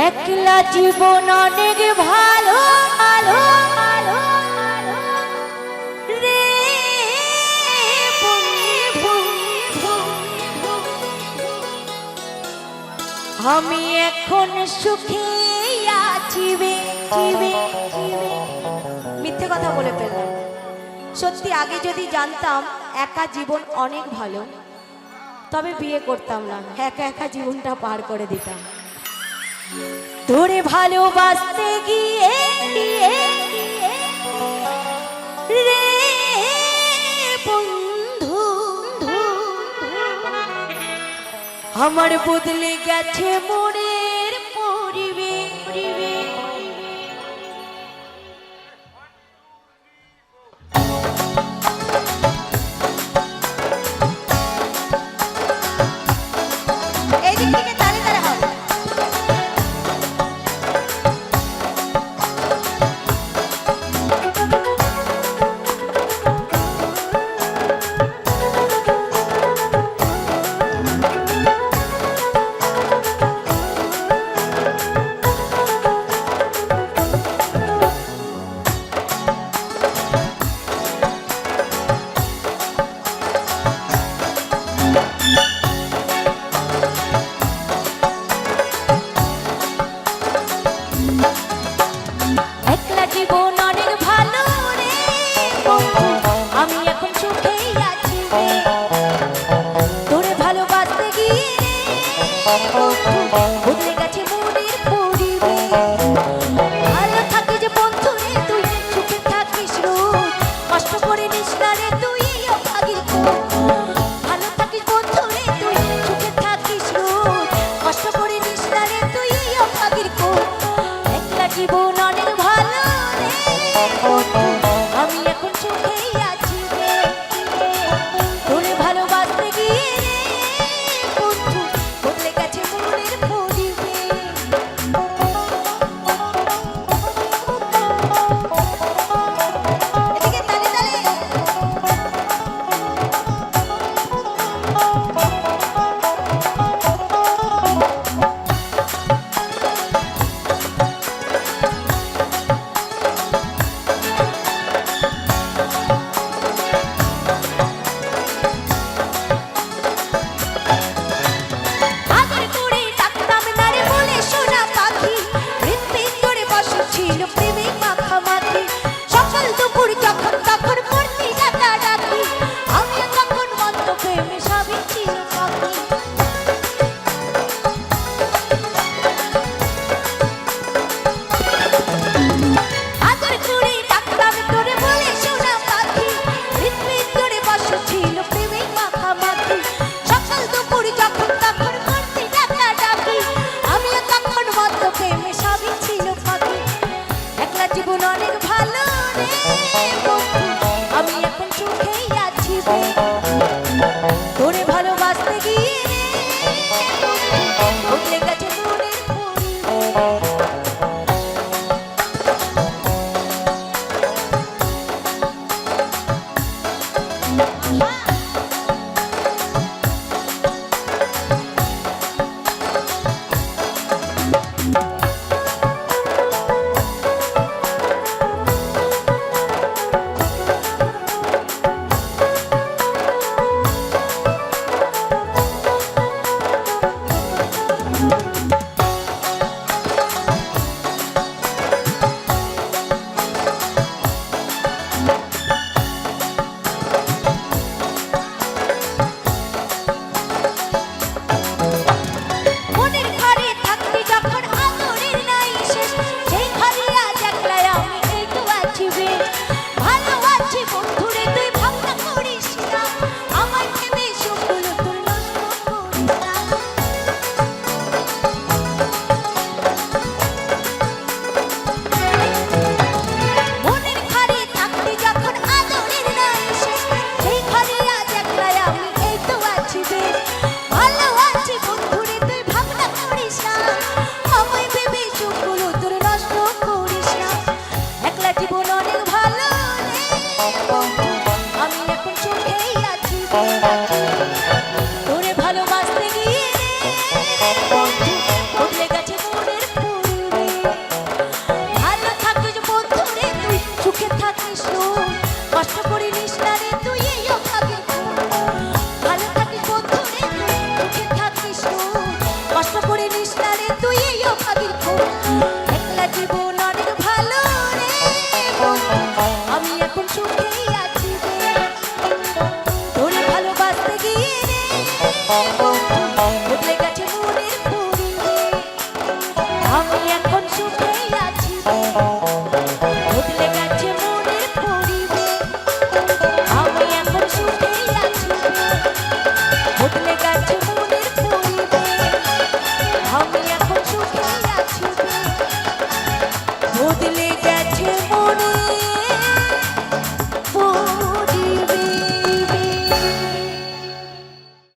একলা জীবন অনেক ভালো ভালো ভালো রে বন্ধু, আমি এখন সুখে আছি মিথ্যে কথা বলে ফেললাম। সত্যি আগে যদি জানতাম একা জীবন অনেক ভালো, তবে বিয়ে করতাম না, একা একা জীবনটা পার করে দিতাম। তোরে ভালোবাসতে গিয়ে রে বন্ধু আমার বদলে গেছে মনের পরিবেশ। এই দিক থেকে তালে তালে হবে। একলা জীবন অনেক ভালো রে বন্ধু, আমি এখন সুখেই আছি রে। তোরে ভালোবাসতে গিয়ে বন্ধু বদলে গেছে মনের পরিবেশ। ভালো থাকিস বন্ধু রে তুই, সুখে থাকিস রোজ, কষ্ট করে নিস না রে তুই অভাগীর খোঁজ। ভালো থাকিস বন্ধু রে তুই, সুখে থাকিস রোজ, কষ্ট করে নিস না রে তুই অভাগীর খোঁজ। একলা জীবন অনেক ভালো রে বন্ধু, আমি এখন সুখেই আছি রে। তোরে ভালোবাসতে গিয়ে রে বন্ধু বদলে গেছে মনের পরিবেশ। একলা জীবন